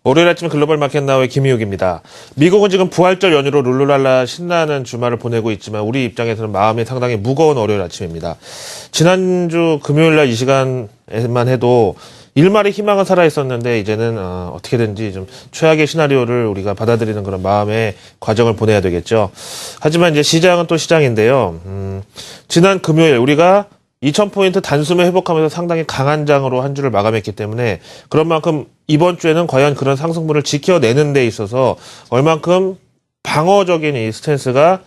월요일 아침 글로벌 마켓 나우의 김희욱입니다. 미국은 지금 부활절 연휴로 룰루랄라 신나는 주말을 보내고 있지만 우리 입장에서는 마음이 상당히 무거운 월요일 아침입니다. 지난주 금요일 날 이 시간에만 해도 일말의 희망은 살아있었는데 이제는 어떻게든지 좀 최악의 시나리오를 우리가 받아들이는 그런 마음의 과정을 보내야 되겠죠. 하지만 이제 시장은 또 시장인데요. 지난 금요일 우리가 2000포인트 단숨에 회복하면서 상당히 강한 장으로 한 주를 마감했기 때문에 그런 만큼 이번 주에는 과연 그런 상승분을 지켜내는 데 있어서 얼만큼 방어적인 이 스탠스가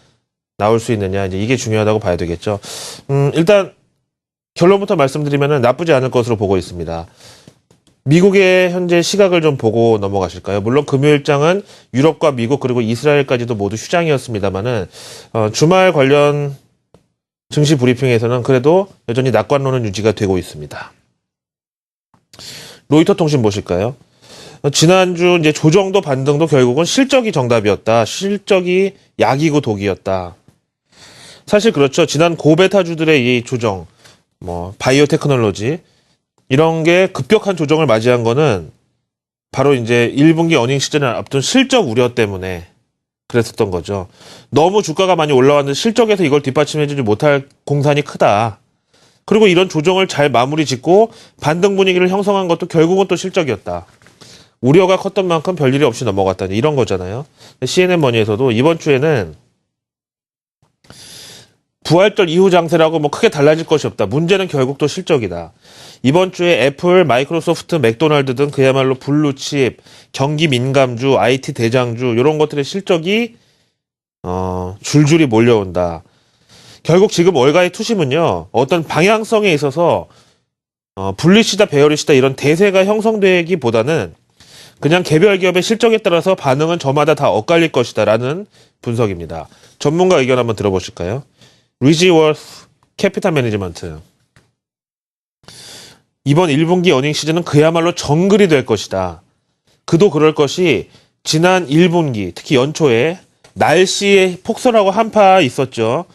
나올 수 있느냐, 이제 이게 중요하다고 봐야 되겠죠. 일단 결론부터 말씀드리면은 나쁘지 않을 것으로 보고 있습니다. 미국의 현재 시각을 좀 보고 넘어가실까요? 물론 금요일장은 유럽과 미국 그리고 이스라엘까지도 모두 휴장이었습니다만은 주말 관련 증시 브리핑에서는 그래도 여전히 낙관론은 유지가 되고 있습니다. 로이터 통신 보실까요? 지난주 이제 조정도 반등도 결국은 실적이 정답이었다. 실적이 약이고 독이었다. 사실 그렇죠. 지난 고베타주들의 이 조정, 바이오 테크놀로지, 이런 게 급격한 조정을 맞이한 거는 바로 이제 1분기 어닝 시즌을 앞둔 실적 우려 때문에 그랬었던 거죠. 너무 주가가 많이 올라왔는데 실적에서 이걸 뒷받침해주지 못할 공산이 크다. 그리고 이런 조정을 잘 마무리 짓고 반등 분위기를 형성한 것도 결국은 또 실적이었다. 우려가 컸던 만큼 별일이 없이 넘어갔다니 이런 거잖아요. CNN 머니에서도 이번 주에는 부활절 이후 장세라고 크게 달라질 것이 없다. 문제는 결국 또 실적이다. 이번 주에 애플, 마이크로소프트, 맥도날드 등 그야말로 블루칩, 경기 민감주, IT 대장주 이런 것들의 실적이 줄줄이 몰려온다. 결국 지금 월가의 투심은요. 어떤 방향성에 있어서 불리시다, 베어리시다 이런 대세가 형성되기보다는 그냥 개별 기업의 실적에 따라서 반응은 저마다 다 엇갈릴 것이다 라는 분석입니다. 전문가 의견 한번 들어보실까요? 리지워스 캐피탈 매니지먼트. 이번 1분기 어닝 시즌은 그야말로 정글이 될 것이다. 그도 그럴 것이 지난 1분기 특히 연초에 날씨의 폭설하고 한파 있었죠.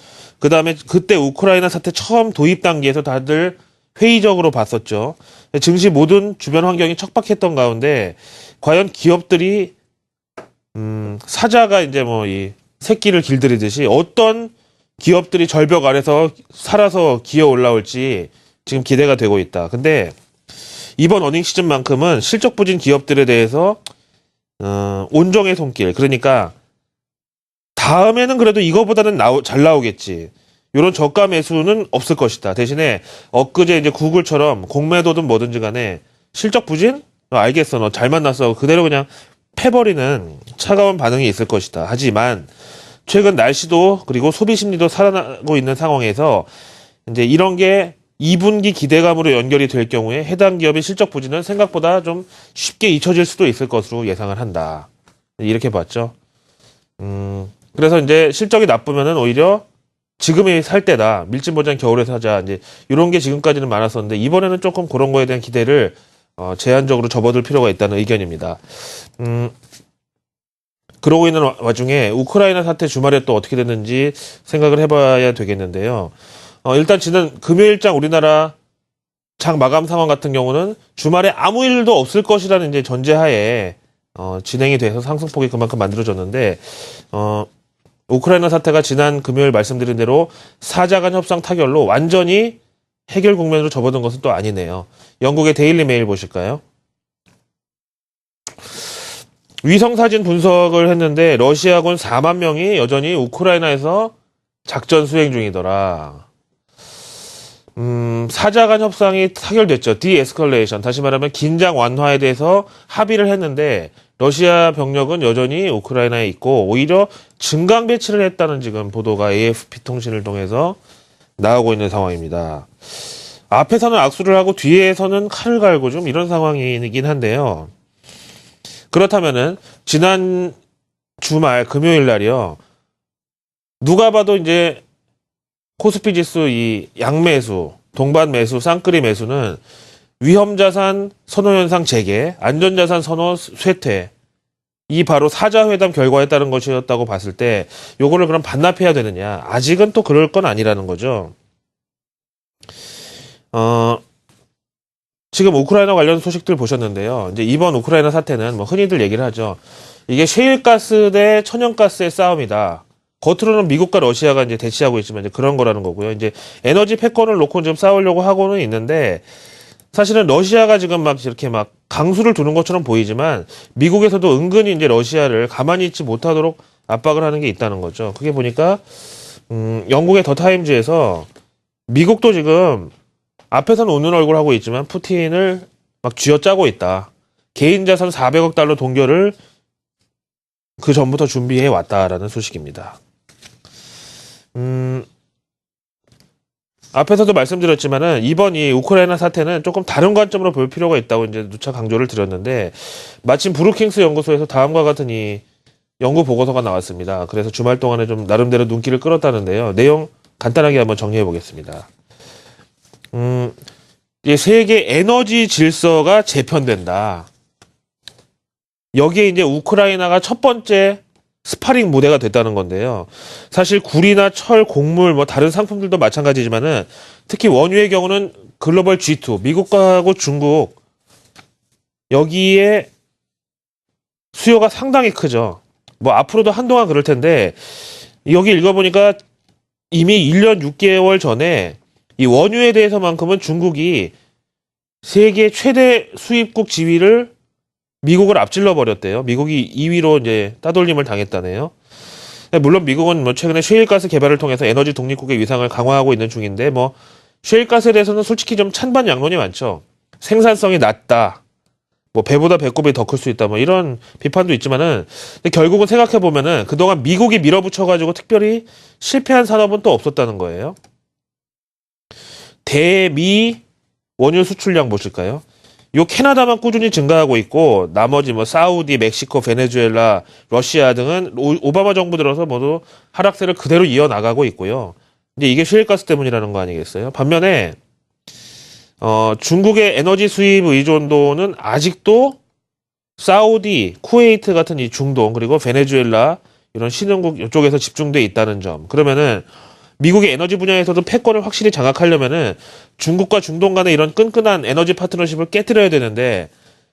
그 다음에 그때 우크라이나 사태 처음 도입 단계에서 다들 회의적으로 봤었죠. 증시 모든 주변 환경이 척박했던 가운데 과연 기업들이 사자가 이제 이 새끼를 길들이듯이 어떤 기업들이 절벽 아래서 살아서 기어 올라올지 지금 기대가 되고 있다. 근데 이번 어닝 시즌만큼은 실적 부진 기업들에 대해서 온정의 손길, 그러니까 다음에는 그래도 이거보다는 잘 나오겠지. 이런 저가 매수는 없을 것이다. 대신에 엊그제 이제 구글처럼 공매도든 뭐든지 간에 실적 부진? 알겠어. 너 잘 만났어. 그대로 그냥 패버리는 차가운 반응이 있을 것이다. 하지만 최근 날씨도 그리고 소비 심리도 살아나고 있는 상황에서 이제 이런 게 2분기 기대감으로 연결이 될 경우에 해당 기업의 실적 부진은 생각보다 좀 쉽게 잊혀질 수도 있을 것으로 예상을 한다. 이렇게 봤죠. 그래서 이제 실적이 나쁘면은 오히려 지금이 살 때다. 밀짚 모자는 겨울에 사자. 이제 이런 게 지금까지는 많았었는데 이번에는 조금 그런 거에 대한 기대를 제한적으로 접어둘 필요가 있다는 의견입니다. 그러고 있는 와중에 우크라이나 사태 주말에 또 어떻게 됐는지 생각을 해봐야 되겠는데요. 일단 지난 금요일장 우리나라 장 마감 상황 같은 경우는 주말에 아무 일도 없을 것이라는 이제 전제하에 진행이 돼서 상승폭이 그만큼 만들어졌는데 우크라이나 사태가 지난 금요일 말씀드린 대로 사자 간 협상 타결로 완전히 해결 국면으로 접어든 것은 또 아니네요. 영국의 데일리 메일 보실까요? 위성사진 분석을 했는데 러시아군 4만 명이 여전히 우크라이나에서 작전 수행 중이더라. 사자 간 협상이 타결됐죠. 디에스컬레이션. 다시 말하면 긴장 완화에 대해서 합의를 했는데 러시아 병력은 여전히 우크라이나에 있고 오히려 증강 배치를 했다는 지금 보도가 AFP 통신을 통해서 나오고 있는 상황입니다. 앞에서는 악수를 하고 뒤에서는 칼을 갈고 좀 이런 상황이긴 한데요. 그렇다면은 지난 주말 금요일 날이요. 누가 봐도 이제 코스피 지수 이 양매수, 동반 매수, 쌍끌이 매수는 위험자산 선호 현상 재개, 안전자산 선호 쇠퇴. 이 바로 사자회담 결과에 따른 것이었다고 봤을 때 요거를 그럼 반납해야 되느냐. 아직은 또 그럴 건 아니라는 거죠. 지금 우크라이나 관련 소식들 보셨는데요. 이제 이번 우크라이나 사태는 뭐 흔히들 얘기를 하죠. 이게 셰일가스 대 천연가스의 싸움이다. 겉으로는 미국과 러시아가 이제 대치하고 있지만 이제 그런 거라는 거고요. 이제 에너지 패권을 놓고 좀 싸우려고 하고는 있는데 사실은 러시아가 지금 막 이렇게 막 강수를 두는 것처럼 보이지만 미국에서도 은근히 이제 러시아를 가만히 있지 못하도록 압박을 하는 게 있다는 거죠. 그게 보니까 영국의 더 타임즈에서 미국도 지금 앞에서는 웃는 얼굴 하고 있지만 푸틴을 막 쥐어짜고 있다. 개인 자산 400억 달러 동결을 그 전부터 준비해 왔다라는 소식입니다. 앞에서도 말씀드렸지만은 이번 이 우크라이나 사태는 조금 다른 관점으로 볼 필요가 있다고 이제 누차 강조를 드렸는데 마침 브루킹스 연구소에서 다음과 같은 이 연구 보고서가 나왔습니다. 그래서 주말 동안에 좀 나름대로 눈길을 끌었다는데요. 내용 간단하게 한번 정리해 보겠습니다. 이 세계 에너지 질서가 재편된다. 여기에 이제 우크라이나가 첫 번째 스파링 무대가 됐다는 건데요. 사실 구리나 철, 곡물, 뭐 다른 상품들도 마찬가지지만은 특히 원유의 경우는 글로벌 G2, 미국하고 중국 여기에 수요가 상당히 크죠. 뭐 앞으로도 한동안 그럴 텐데 여기 읽어보니까 이미 1년 6개월 전에 이 원유에 대해서만큼은 중국이 세계 최대 수입국 지위를 미국을 앞질러 버렸대요. 미국이 2위로 이제 따돌림을 당했다네요. 물론 미국은 뭐 최근에 셰일가스 개발을 통해서 에너지 독립국의 위상을 강화하고 있는 중인데 뭐 셰일가스에 대해서는 솔직히 좀 찬반 양론이 많죠. 생산성이 낮다. 뭐 배보다 배꼽이 더 클 수 있다. 뭐 이런 비판도 있지만은 근데 결국은 생각해 보면은 그동안 미국이 밀어붙여 가지고 특별히 실패한 산업은 또 없었다는 거예요. 대미 원유 수출량 보실까요? 요 캐나다만 꾸준히 증가하고 있고 나머지 뭐 사우디, 멕시코, 베네수엘라, 러시아 등은 오바마 정부 들어서 모두 하락세를 그대로 이어나가고 있고요. 근데 이게 셰일가스 때문이라는 거 아니겠어요? 반면에 중국의 에너지 수입 의존도는 아직도 사우디, 쿠웨이트 같은 이 중동 그리고 베네수엘라 이런 신흥국 이쪽에서 집중돼 있다는 점. 그러면은 미국의 에너지 분야에서도 패권을 확실히 장악하려면은 중국과 중동 간의 이런 끈끈한 에너지 파트너십을 깨뜨려야 되는데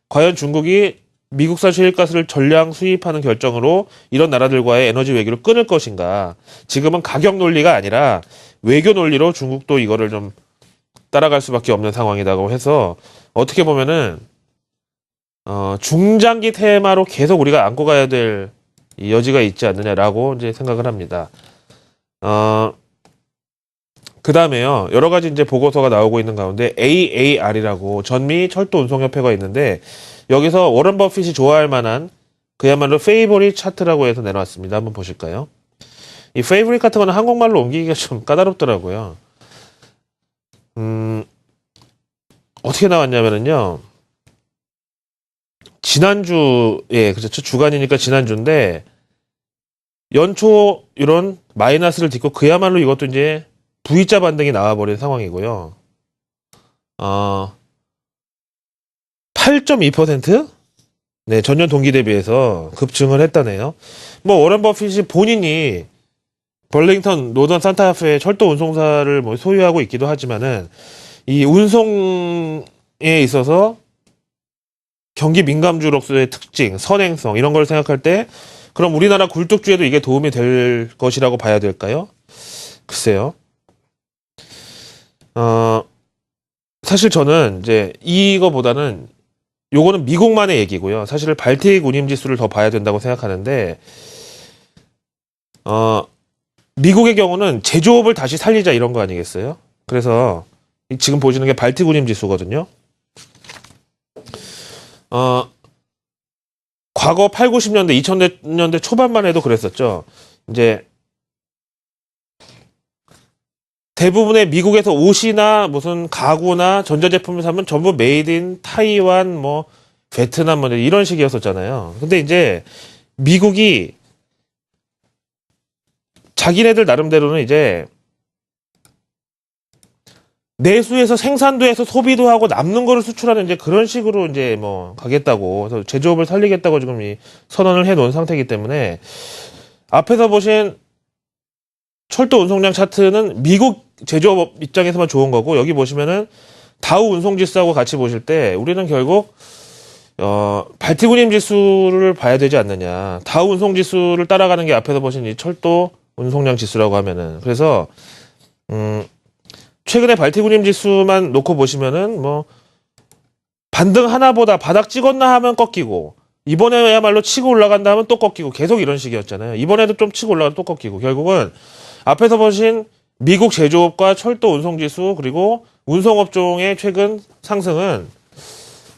과연 중국이 미국산 셰일가스를 전량 수입하는 결정으로 이런 나라들과의 에너지 외교를 끊을 것인가? 지금은 가격 논리가 아니라 외교 논리로 중국도 이거를 좀 따라갈 수밖에 없는 상황이라고 해서 어떻게 보면은 중장기 테마로 계속 우리가 안고 가야 될 여지가 있지 않느냐라고 이제 생각을 합니다. 그 다음에요. 여러 가지 이제 보고서가 나오고 있는 가운데 AAR이라고 전미 철도 운송협회가 있는데 여기서 워런 버핏이 좋아할 만한 그야말로 페이보릿 차트라고 해서 내놓았습니다. 한번 보실까요? 이 페이보릿 같은 거는 한국말로 옮기기가 좀 까다롭더라고요. 어떻게 나왔냐면은요. 지난주에 그렇죠. 주간이니까 지난주인데 연초 이런 마이너스를 딛고 그야말로 이것도 이제 V자 반등이 나와버린 상황이고요. 8.2%? 네, 전년 동기 대비해서 급증을 했다네요. 뭐 워런 버핏이 본인이 벌링턴 노던 산타페 철도 운송사를 뭐 소유하고 있기도 하지만은 이 운송에 있어서 경기 민감주로서의 특징, 선행성 이런 걸 생각할 때 그럼 우리나라 굴뚝주에도 이게 도움이 될 것이라고 봐야 될까요? 글쎄요. 사실 저는 이제 이거보다는 요거는 미국만의 얘기고요. 사실 발트익 운임 지수를 더 봐야 된다고 생각하는데 미국의 경우는 제조업을 다시 살리자 이런 거 아니겠어요? 그래서 지금 보시는 게 발트익 운임 지수거든요. 과거 8, 90년대, 2000년대 초반만 해도 그랬었죠. 이제 대부분의 미국에서 옷이나 무슨 가구나 전자제품을 사면 전부 메이드 인 타이완, 뭐 베트남 뭐 이런 식이었었잖아요. 근데 이제 미국이 자기네들 나름대로는 이제 내수에서 생산도 해서 소비도 하고 남는 거를 수출하는 이제 그런 식으로 이제 뭐 가겠다고 그래서 제조업을 살리겠다고 지금 이 선언을 해 놓은 상태이기 때문에 앞에서 보신 철도 운송량 차트는 미국 제조업 입장에서만 좋은 거고 여기 보시면은 다우 운송지수하고 같이 보실 때 우리는 결국 발티구님 지수를 봐야 되지 않느냐. 다우 운송지수를 따라가는 게 앞에서 보신 이 철도 운송량 지수라고 하면은. 그래서 최근에 발티구님 지수만 놓고 보시면은 뭐 반등 하나보다 바닥 찍었나 하면 꺾이고, 이번에야말로 치고 올라간다 하면 또 꺾이고, 계속 이런 식이었잖아요. 이번에도 좀 치고 올라가도 또 꺾이고, 결국은 앞에서 보신 미국 제조업과 철도 운송지수 그리고 운송업종의 최근 상승은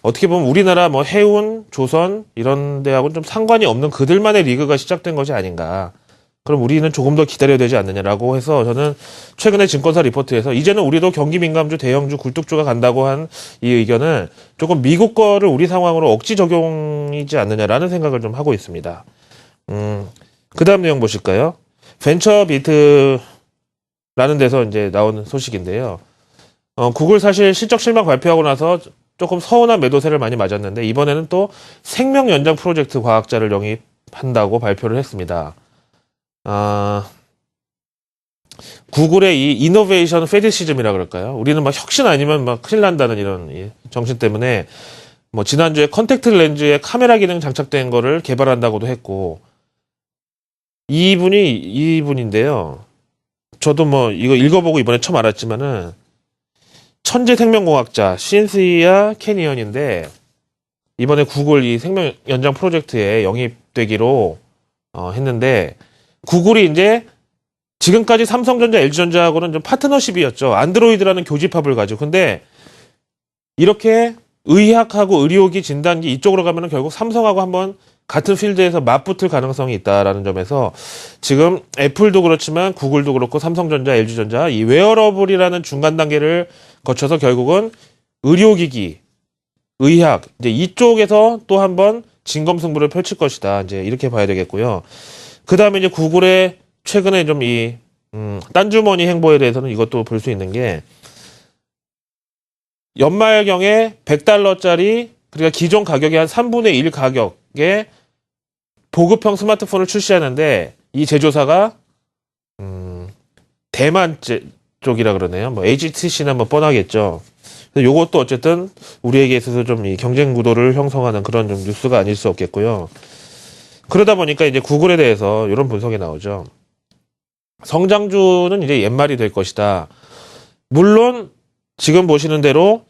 어떻게 보면 우리나라 뭐 해운, 조선 이런 데하고는 좀 상관이 없는 그들만의 리그가 시작된 것이 아닌가. 그럼 우리는 조금 더 기다려야 되지 않느냐라고 해서 저는 최근에 증권사 리포트에서 이제는 우리도 경기 민감주, 대형주, 굴뚝주가 간다고 한 이 의견은 조금 미국 거를 우리 상황으로 억지 적용이지 않느냐라는 생각을 좀 하고 있습니다. 그 다음 내용 보실까요? 벤처비트라는 데서 이제 나온 소식인데요. 구글 사실 실적 실망 발표하고 나서 조금 서운한 매도세를 많이 맞았는데 이번에는 또 생명 연장 프로젝트 과학자를 영입한다고 발표를 했습니다. 구글의 이 이노베이션 페디시즘이라 그럴까요? 우리는 막 혁신 아니면 막 큰일 난다는 이런 정신 때문에 뭐 지난주에 컨택트 렌즈에 카메라 기능 장착된 거를 개발한다고도 했고, 이분인데요. 저도 뭐 이거 읽어보고 이번에 처음 알았지만은 천재 생명공학자 신시아 캐니언인데 이번에 구글 이 생명 연장 프로젝트에 영입되기로 했는데, 구글이 이제 지금까지 삼성전자, LG전자하고는 좀 파트너십이었죠. 안드로이드라는 교집합을 가지고. 근데 이렇게 의학하고 의료기 진단기 이쪽으로 가면은 결국 삼성하고 한번 같은 필드에서 맞붙을 가능성이 있다라는 점에서 지금 애플도 그렇지만 구글도 그렇고 삼성전자, LG전자 이 웨어러블이라는 중간 단계를 거쳐서 결국은 의료기기, 의학 이제 이쪽에서 또 한번 진검승부를 펼칠 것이다. 이제 이렇게 봐야 되겠고요. 그 다음에 이제 구글의 최근에 좀 딴주머니 행보에 대해서는 이것도 볼 수 있는 게, 연말경에 $100짜리, 그러니까 기존 가격의 한 3분의 1 가격에 보급형 스마트폰을 출시하는데, 이 제조사가, 대만 쪽이라 그러네요. 뭐, HTC나 뭐, 뻔하겠죠. 요것도 어쨌든 우리에게 있어서 좀 이 경쟁 구도를 형성하는 그런 좀 뉴스가 아닐 수 없겠고요. 그러다 보니까 이제 구글에 대해서 이런 분석이 나오죠. 성장주는 이제 옛말이 될 것이다. 물론 지금 보시는 대로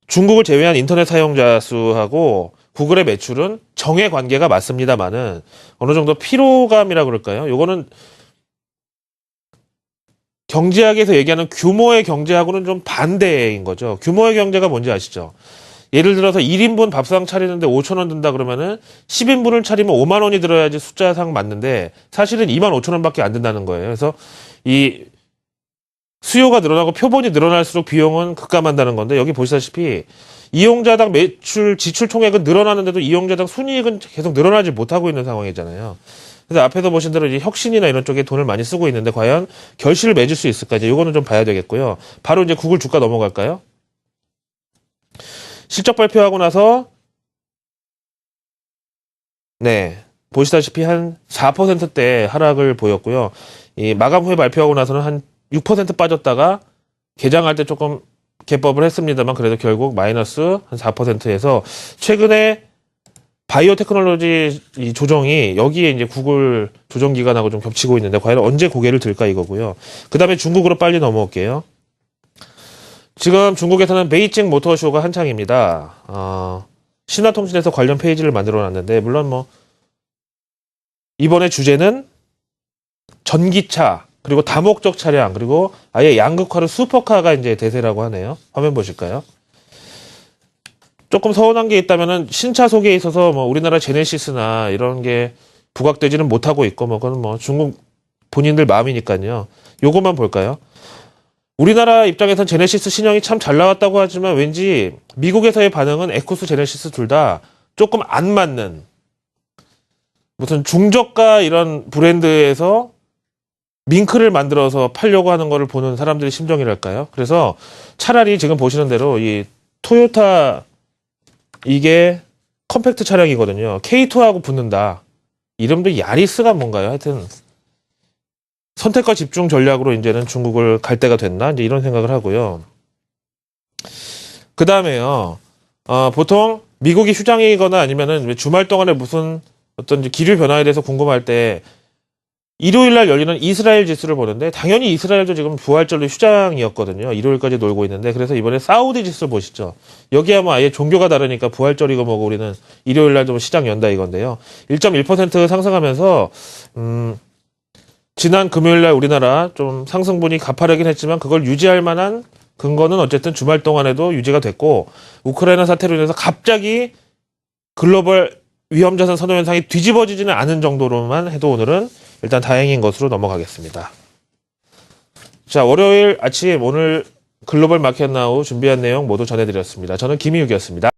중국을 제외한 인터넷 사용자 수하고 구글의 매출은 정의 관계가 맞습니다만은 어느 정도 피로감이라 그럴까요? 요거는 경제학에서 얘기하는 규모의 경제하고는 좀 반대인 거죠. 규모의 경제가 뭔지 아시죠? 예를 들어서 1인분 밥상 차리는데 5,000원 든다 그러면은 10인분을 차리면 5만 원이 들어야지 숫자상 맞는데 사실은 2만 5천 원밖에 안 든다는 거예요. 그래서 이 수요가 늘어나고 표본이 늘어날수록 비용은 급감한다는 건데, 여기 보시다시피 이용자당 매출 지출 총액은 늘어나는데도 이용자당 순이익은 계속 늘어나지 못하고 있는 상황이잖아요. 그래서 앞에서 보신 대로 이제 혁신이나 이런 쪽에 돈을 많이 쓰고 있는데 과연 결실을 맺을 수 있을까? 이제 이거는 좀 봐야 되겠고요. 바로 이제 구글 주가 넘어갈까요? 실적 발표하고 나서 네, 보시다시피 한 4%대 하락을 보였고요. 이 마감 후에 발표하고 나서는 한 6% 빠졌다가 개장할 때 조금 개법을 했습니다만 그래도 결국 마이너스 한 4%에서 최근에 바이오 테크놀로지 이 조정이 여기에 이제 구글 조정 기간하고 좀 겹치고 있는데 과연 언제 고개를 들까 이거고요. 그 다음에 중국으로 빨리 넘어올게요. 지금 중국에서는 베이징 모터쇼가 한창입니다. 신화통신에서 관련 페이지를 만들어 놨는데, 물론 뭐, 이번에 주제는 전기차, 그리고 다목적 차량, 그리고 아예 양극화로 슈퍼카가 이제 대세라고 하네요. 화면 보실까요? 조금 서운한 게 있다면은 신차 소개에 있어서 뭐 우리나라 제네시스나 이런 게 부각되지는 못하고 있고, 뭐, 그건 뭐 중국 본인들 마음이니까요. 요것만 볼까요? 우리나라 입장에선 제네시스 신형이 참 잘 나왔다고 하지만 왠지 미국에서의 반응은 에쿠스, 제네시스 둘 다 조금 안 맞는, 무슨 중저가 이런 브랜드에서 밍크를 만들어서 팔려고 하는 거를 보는 사람들의 심정이랄까요? 그래서 차라리 지금 보시는 대로 이 토요타 이게 컴팩트 차량이거든요. K2하고 붙는다. 이름도 야리스가 뭔가요? 하여튼 선택과 집중 전략으로 이제는 중국을 갈 때가 됐나? 이제 이런 생각을 하고요. 그 다음에요. 보통 미국이 휴장이거나 아니면은 주말 동안에 무슨 어떤 기류 변화에 대해서 궁금할 때 일요일 날 열리는 이스라엘 지수를 보는데 당연히 이스라엘도 지금 부활절로 휴장이었거든요. 일요일까지 놀고 있는데 그래서 이번에 사우디 지수를 보시죠. 여기야 뭐 아예 종교가 다르니까 부활절이고 뭐고 우리는 일요일 날도 뭐 시장 연다 이건데요. 1.1% 상승하면서 지난 금요일 날 우리나라 좀 상승분이 가파르긴 했지만 그걸 유지할 만한 근거는 어쨌든 주말 동안에도 유지가 됐고 우크라이나 사태로 인해서 갑자기 글로벌 위험자산 선호 현상이 뒤집어지지는 않은 정도로만 해도 오늘은 일단 다행인 것으로 넘어가겠습니다. 자, 월요일 아침 오늘 글로벌 마켓 나우 준비한 내용 모두 전해드렸습니다. 저는 김희욱이었습니다.